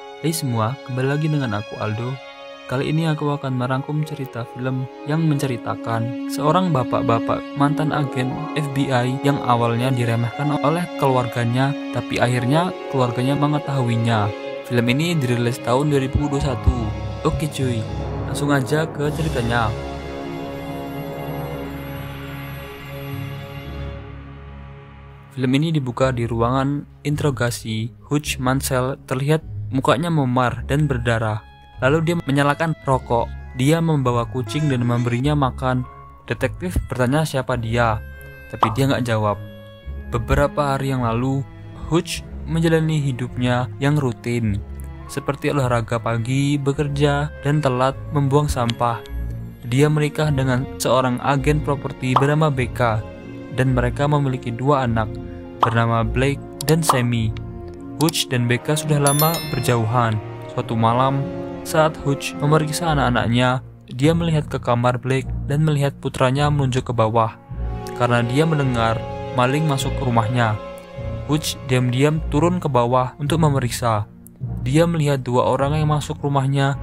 Hai semua, kembali lagi dengan aku Aldo. Kali ini aku akan merangkum cerita film yang menceritakan seorang bapak-bapak mantan agen FBI yang awalnya diremehkan oleh keluarganya, tapi akhirnya keluarganya mengetahuinya. Film ini dirilis tahun 2021. Oke cuy, langsung aja ke ceritanya. Film ini dibuka di ruangan interogasi. Hutch Mansell terlihat mukanya memar dan berdarah. Lalu dia menyalakan rokok. Dia membawa kucing dan memberinya makan. Detektif bertanya siapa dia, tapi dia nggak jawab. Beberapa hari yang lalu, Hutch menjalani hidupnya yang rutin, seperti olahraga pagi, bekerja, dan telat membuang sampah. Dia menikah dengan seorang agen properti bernama Becca, dan mereka memiliki dua anak bernama Blake dan Sammy. Hutch dan Becca sudah lama berjauhan. Suatu malam, saat Hutch memeriksa anak-anaknya, dia melihat ke kamar Blake dan melihat putranya menunjuk ke bawah karena dia mendengar maling masuk ke rumahnya. Hutch diam-diam turun ke bawah untuk memeriksa. Dia melihat dua orang yang masuk rumahnya.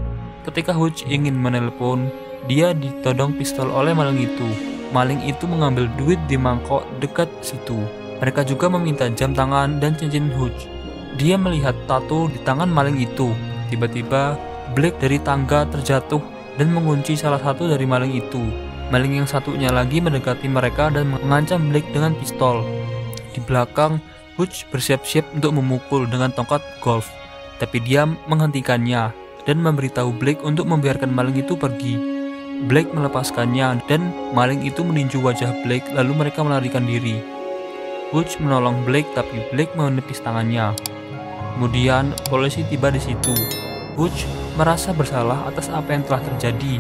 Ketika Hutch ingin menelpon, dia ditodong pistol oleh maling itu. Maling itu mengambil duit di mangkok dekat situ. Mereka juga meminta jam tangan dan cincin Hutch. Dia melihat tato di tangan maling itu. Tiba-tiba, Blake dari tangga terjatuh dan mengunci salah satu dari maling itu. Maling yang satunya lagi mendekati mereka dan mengancam Blake dengan pistol. Di belakang, Hutch bersiap-siap untuk memukul dengan tongkat golf. Tapi dia menghentikannya dan memberitahu Blake untuk membiarkan maling itu pergi. Blake melepaskannya dan maling itu meninju wajah Blake, lalu mereka melarikan diri. Hutch menolong Blake tapi Blake menepis tangannya. Kemudian polisi tiba di situ. Hutch merasa bersalah atas apa yang telah terjadi.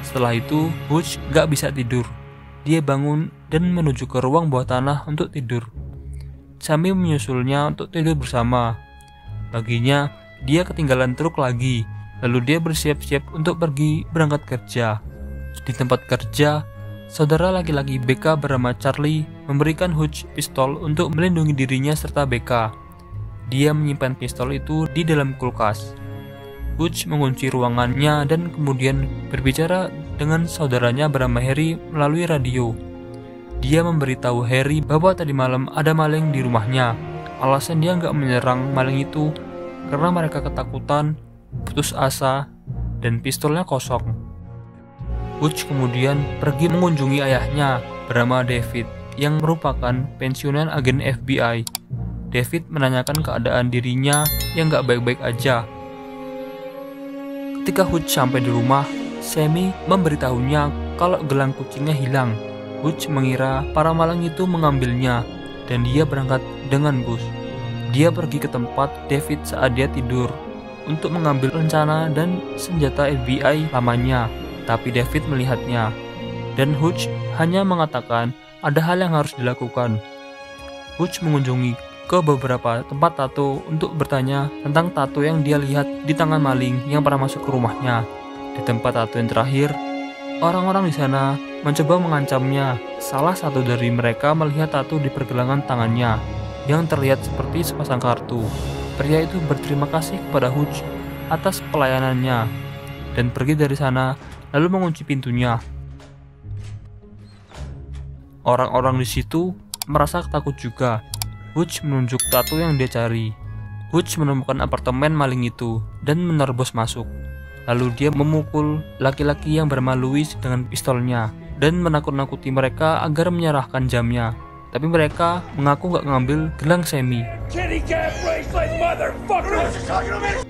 Setelah itu Hutch gak bisa tidur. Dia bangun dan menuju ke ruang bawah tanah untuk tidur. Sammy menyusulnya untuk tidur bersama. Paginya dia ketinggalan truk lagi. Lalu dia bersiap-siap untuk pergi berangkat kerja. Di tempat kerja, saudara laki-laki Becca bernama Charlie memberikan Hutch pistol untuk melindungi dirinya serta Becca. Dia menyimpan pistol itu di dalam kulkas. Hutch mengunci ruangannya dan kemudian berbicara dengan saudaranya bernama Harry melalui radio. Dia memberitahu Harry bahwa tadi malam ada maling di rumahnya. Alasan dia nggak menyerang maling itu karena mereka ketakutan, putus asa, dan pistolnya kosong. Hutch kemudian pergi mengunjungi ayahnya bernama David yang merupakan pensiunan agen FBI. David menanyakan keadaan dirinya yang gak baik-baik aja. Ketika Hutch sampai di rumah, Sammy memberitahunya kalau gelang kucingnya hilang. Hutch mengira para maling itu mengambilnya dan dia berangkat dengan bus. Dia pergi ke tempat David saat dia tidur untuk mengambil rencana dan senjata FBI lamanya, tapi David melihatnya dan Hutch hanya mengatakan ada hal yang harus dilakukan. Hutch mengunjungi ke beberapa tempat tato untuk bertanya tentang tato yang dia lihat di tangan maling yang pernah masuk ke rumahnya. Di tempat tato yang terakhir, orang-orang di sana mencoba mengancamnya. Salah satu dari mereka melihat tato di pergelangan tangannya yang terlihat seperti sepasang kartu. Pria itu berterima kasih kepada Hutch atas pelayanannya dan pergi dari sana lalu mengunci pintunya. Orang-orang di situ merasa takut juga. Hutch menunjuk tato yang dia cari. Hutch menemukan apartemen maling itu dan menerobos masuk. Lalu dia memukul laki-laki yang bernama Louis dengan pistolnya dan menakut-nakuti mereka agar menyerahkan jamnya. Tapi mereka mengaku gak ngambil gelang Sammy.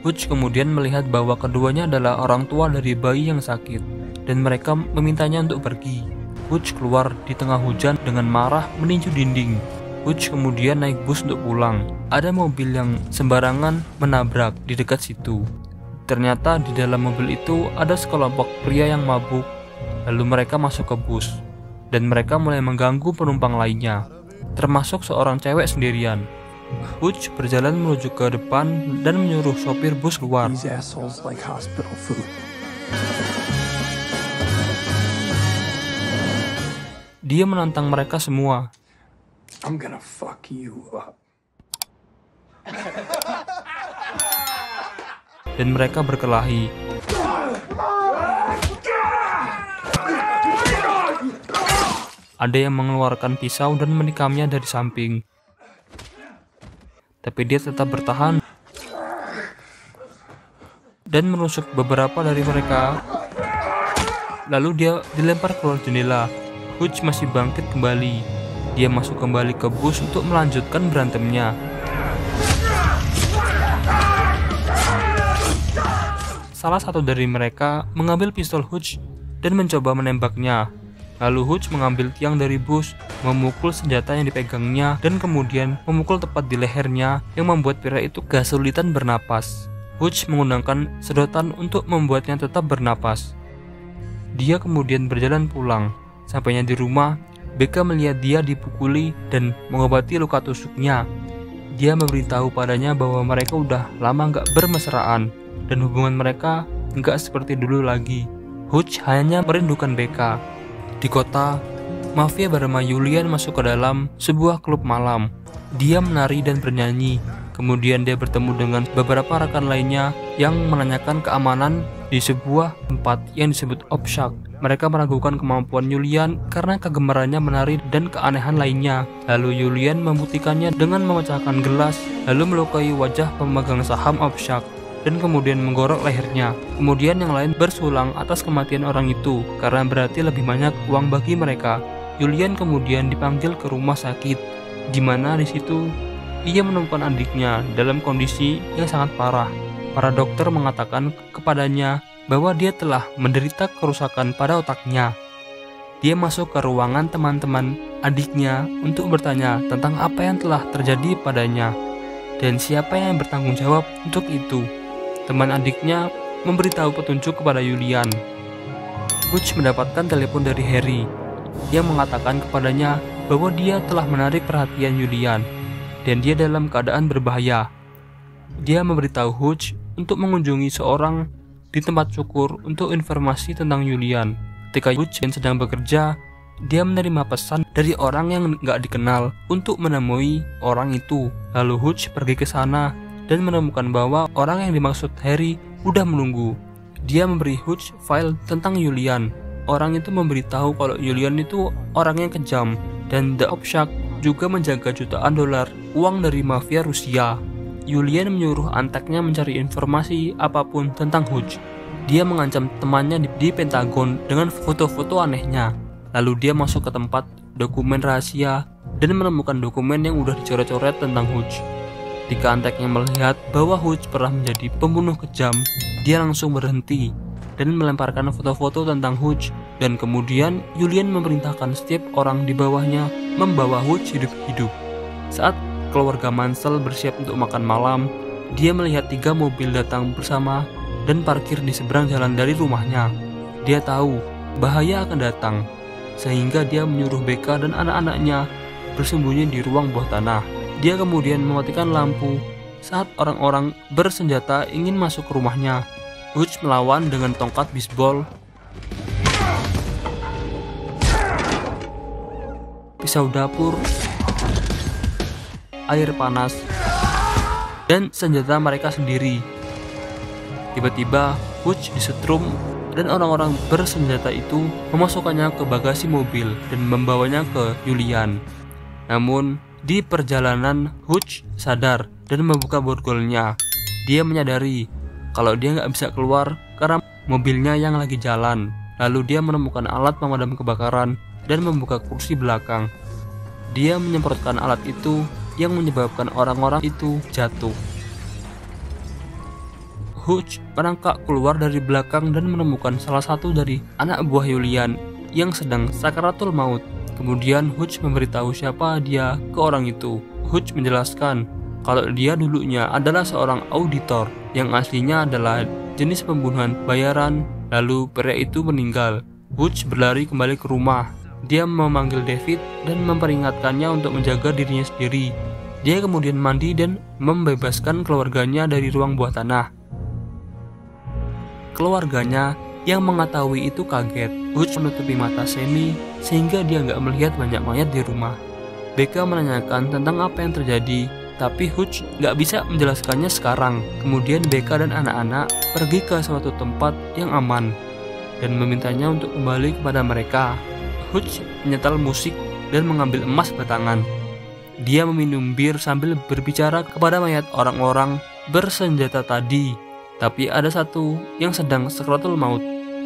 Hutch kemudian melihat bahwa keduanya adalah orang tua dari bayi yang sakit dan mereka memintanya untuk pergi. Hutch keluar di tengah hujan dengan marah meninju dinding. Hutch kemudian naik bus untuk pulang. Ada mobil yang sembarangan menabrak di dekat situ. Ternyata di dalam mobil itu ada sekelompok pria yang mabuk. Lalu mereka masuk ke bus dan mereka mulai mengganggu penumpang lainnya, termasuk seorang cewek sendirian. Hutch berjalan menuju ke depan dan menyuruh sopir bus keluar. Dia menantang mereka semua. I'm gonna fuck you up. dan mereka berkelahi. Ada yang mengeluarkan pisau dan menikamnya dari samping, tapi dia tetap bertahan dan menusuk beberapa dari mereka. Lalu dia dilempar keluar jendela. Hutch masih bangkit kembali. Dia masuk kembali ke bus untuk melanjutkan berantemnya. Salah satu dari mereka mengambil pistol Hutch dan mencoba menembaknya. Lalu Hutch mengambil tiang dari bus, memukul senjata yang dipegangnya, dan kemudian memukul tepat di lehernya yang membuat pria itu kesulitan bernapas. Hutch menggunakan sedotan untuk membuatnya tetap bernapas. Dia kemudian berjalan pulang. Sampainya di rumah, Becca melihat dia dipukuli dan mengobati luka tusuknya. Dia memberitahu padanya bahwa mereka udah lama nggak bermesraan dan hubungan mereka nggak seperti dulu lagi. Hutch hanya merindukan Becca. Di kota, mafia bernama Julian masuk ke dalam sebuah klub malam. Dia menari dan bernyanyi. Kemudian dia bertemu dengan beberapa rekan lainnya yang menanyakan keamanan di sebuah tempat yang disebut Opshak. Mereka meragukan kemampuan Julian karena kegemarannya menari dan keanehan lainnya. Lalu Julian membuktikannya dengan memecahkan gelas, lalu melukai wajah pemegang saham Opshak dan kemudian menggorok lehernya. Kemudian yang lain bersulang atas kematian orang itu karena berarti lebih banyak uang bagi mereka. Julian kemudian dipanggil ke rumah sakit, di mana di situ ia menemukan adiknya dalam kondisi yang sangat parah. Para dokter mengatakan kepadanya bahwa dia telah menderita kerusakan pada otaknya. Dia masuk ke ruangan teman-teman adiknya untuk bertanya tentang apa yang telah terjadi padanya dan siapa yang bertanggung jawab untuk itu. Teman adiknya memberitahu petunjuk kepada Julian. Hutch mendapatkan telepon dari Harry yang mengatakan kepadanya bahwa dia telah menarik perhatian Julian dan dia dalam keadaan berbahaya. Dia memberitahu Hutch untuk mengunjungi seorang di tempat syukur untuk informasi tentang Julian. Ketika Hutch sedang bekerja, dia menerima pesan dari orang yang nggak dikenal untuk menemui orang itu. Lalu Hutch pergi ke sana dan menemukan bahwa orang yang dimaksud Harry udah menunggu. Dia memberi Hutch file tentang Julian. Orang itu memberitahu kalau Julian itu orang yang kejam dan The Opshak juga menjaga jutaan dolar uang dari mafia Rusia. Julian menyuruh anteknya mencari informasi apapun tentang Hutch. Dia mengancam temannya di Pentagon dengan foto-foto anehnya. Lalu dia masuk ke tempat dokumen rahasia dan menemukan dokumen yang udah dicoret-coret tentang Hutch. Ketika anteknya melihat bahwa Hutch pernah menjadi pembunuh kejam, dia langsung berhenti dan melemparkan foto-foto tentang Hutch. Dan kemudian Julian memerintahkan setiap orang di bawahnya membawa Hutch hidup-hidup. Saat keluarga Mansell bersiap untuk makan malam, dia melihat 3 mobil datang bersama dan parkir di seberang jalan dari rumahnya. Dia tahu bahaya akan datang, sehingga dia menyuruh Becca dan anak-anaknya bersembunyi di ruang bawah tanah. Dia kemudian mematikan lampu saat orang-orang bersenjata ingin masuk ke rumahnya. Hutch melawan dengan tongkat bisbol, pisau dapur, air panas, dan senjata mereka sendiri. Tiba-tiba Hutch disetrum dan orang-orang bersenjata itu memasukkannya ke bagasi mobil dan membawanya ke Julian. Namun di perjalanan Hutch sadar dan membuka borgolnya. Dia menyadari kalau dia nggak bisa keluar karena mobilnya yang lagi jalan. Lalu dia menemukan alat pemadam kebakaran dan membuka kursi belakang. Dia menyemprotkan alat itu yang menyebabkan orang-orang itu jatuh. Hutch merangkak keluar dari belakang dan menemukan salah satu dari anak buah Julian yang sedang sakaratul maut. Kemudian Hutch memberitahu siapa dia ke orang itu. Hutch menjelaskan kalau dia dulunya adalah seorang auditor yang aslinya adalah jenis pembunuhan bayaran. Lalu pria itu meninggal. Hutch berlari kembali ke rumah. Dia memanggil David dan memperingatkannya untuk menjaga dirinya sendiri. Dia kemudian mandi dan membebaskan keluarganya dari ruang bawah tanah. Keluarganya yang mengetahui itu kaget. Hutch menutupi mata Sammy sehingga dia nggak melihat banyak mayat di rumah. Becca menanyakan tentang apa yang terjadi tapi Hutch nggak bisa menjelaskannya sekarang. Kemudian Becca dan anak-anak pergi ke suatu tempat yang aman dan memintanya untuk kembali kepada mereka. Hutch menyetel musik dan mengambil emas batangan. Dia meminum bir sambil berbicara kepada mayat orang-orang bersenjata tadi. Tapi ada satu yang sedang sakratul maut.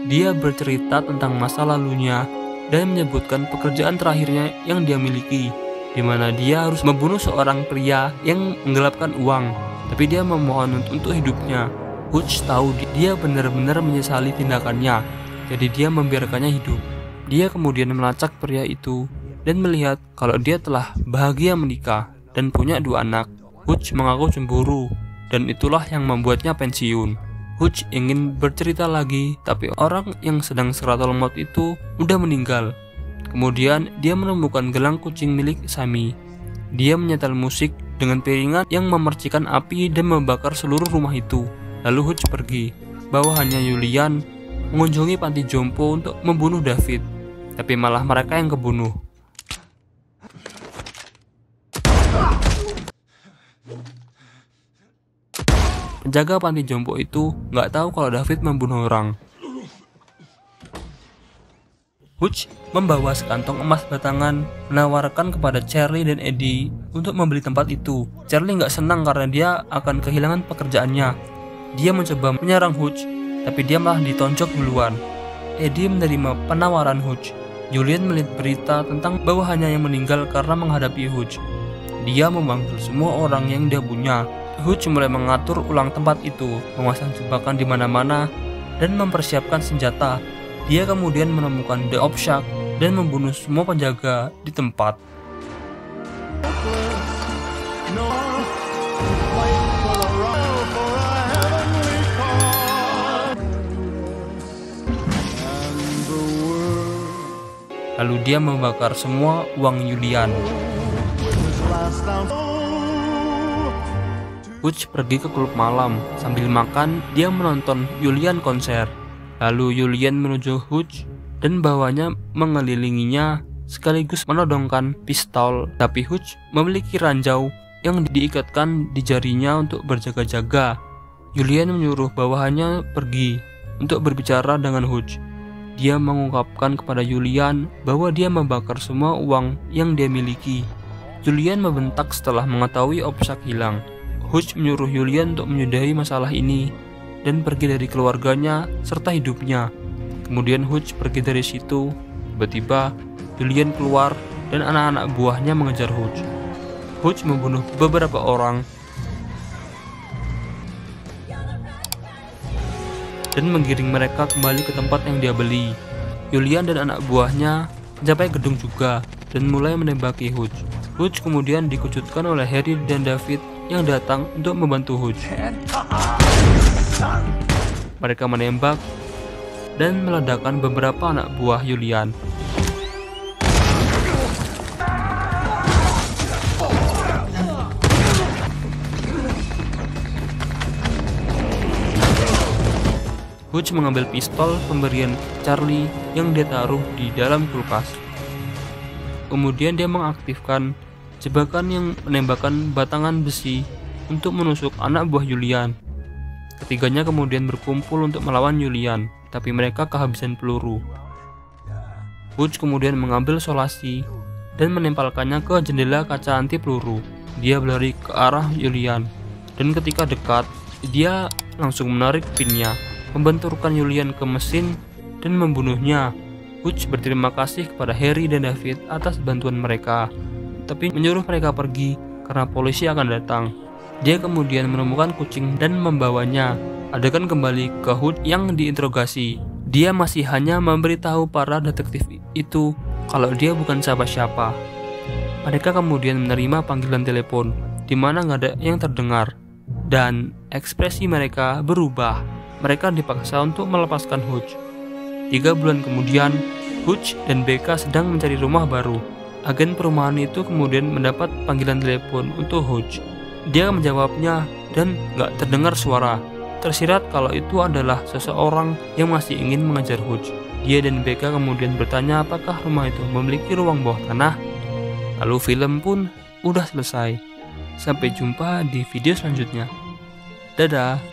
Dia bercerita tentang masa lalunya dan menyebutkan pekerjaan terakhirnya yang dia miliki, di mana dia harus membunuh seorang pria yang menggelapkan uang. Tapi dia memohon untuk hidupnya. Hutch tahu dia benar-benar menyesali tindakannya, jadi dia membiarkannya hidup. Dia kemudian melacak pria itu dan melihat kalau dia telah bahagia menikah dan punya 2 anak. Hutch mengaku cemburu dan itulah yang membuatnya pensiun. Hutch ingin bercerita lagi, tapi orang yang sedang sakratul maut itu udah meninggal. Kemudian dia menemukan gelang kucing milik Sammy. Dia menyetel musik dengan piringan yang memercikan api dan membakar seluruh rumah itu. Lalu Hutch pergi. Bawahannya Julian mengunjungi panti jompo untuk membunuh David, tapi malah mereka yang kebunuh. Penjaga panti jompo itu nggak tahu kalau David membunuh orang. Hutch membawa sekantong emas batangan, menawarkan kepada Charlie dan Eddie untuk membeli tempat itu. Charlie nggak senang karena dia akan kehilangan pekerjaannya. Dia mencoba menyerang Hutch, tapi dia malah ditonjok duluan. Eddie menerima penawaran Hutch. Julian melihat berita tentang bawahannya yang meninggal karena menghadapi Hutch. Dia memanggil semua orang yang dia punya. Hutch mulai mengatur ulang tempat itu, memasang jebakan di mana-mana, dan mempersiapkan senjata. Dia kemudian menemukan The Op Shack dan membunuh semua penjaga di tempat. Lalu dia membakar semua uang Julian. Hutch pergi ke klub malam. Sambil makan, dia menonton Julian konser. Lalu Julian menuju Hutch dan bawahnya mengelilinginya sekaligus menodongkan pistol. Tapi Hutch memiliki ranjau yang diikatkan di jarinya untuk berjaga-jaga. Julian menyuruh bawahannya pergi untuk berbicara dengan Hutch. Dia mengungkapkan kepada Julian bahwa dia membakar semua uang yang dia miliki. Julian membentak setelah mengetahui Op Shack hilang. Hutch menyuruh Julian untuk menyudahi masalah ini dan pergi dari keluarganya serta hidupnya. Kemudian Hutch pergi dari situ. Tiba-tiba Julian keluar dan anak-anak buahnya mengejar Hutch. Hutch membunuh beberapa orang dan menggiring mereka kembali ke tempat yang dia beli. Julian dan anak buahnya mencapai gedung juga dan mulai menembaki Hutch. Hutch kemudian dikejutkan oleh Harry dan David yang datang untuk membantu Hutch. Mereka menembak dan meledakkan beberapa anak buah Julian. Hutch mengambil pistol pemberian Charlie yang dia taruh di dalam kulkas. Kemudian dia mengaktifkan jebakan yang menembakkan batangan besi untuk menusuk anak buah Julian. Ketiganya kemudian berkumpul untuk melawan Julian, tapi mereka kehabisan peluru. Hutch kemudian mengambil solasi dan menempelkannya ke jendela kaca anti peluru. Dia berlari ke arah Julian, dan ketika dekat, dia langsung menarik pinnya, membenturkan Julian ke mesin dan membunuhnya. Hutch berterima kasih kepada Harry dan David atas bantuan mereka, tapi menyuruh mereka pergi karena polisi akan datang. Dia kemudian menemukan kucing dan membawanya. Adegan kembali ke Hutch yang diinterogasi. Dia masih hanya memberitahu para detektif itu kalau dia bukan siapa-siapa. Mereka kemudian menerima panggilan telepon, di mana nggak ada yang terdengar, dan ekspresi mereka berubah. Mereka dipaksa untuk melepaskan Hutch. 3 bulan kemudian, Hutch dan Becca sedang mencari rumah baru. Agen perumahan itu kemudian mendapat panggilan telepon untuk Hutch. Dia menjawabnya dan gak terdengar suara. Tersirat kalau itu adalah seseorang yang masih ingin mengejar Hutch. Dia dan Becca kemudian bertanya apakah rumah itu memiliki ruang bawah tanah. Lalu film pun udah selesai. Sampai jumpa di video selanjutnya. Dadah.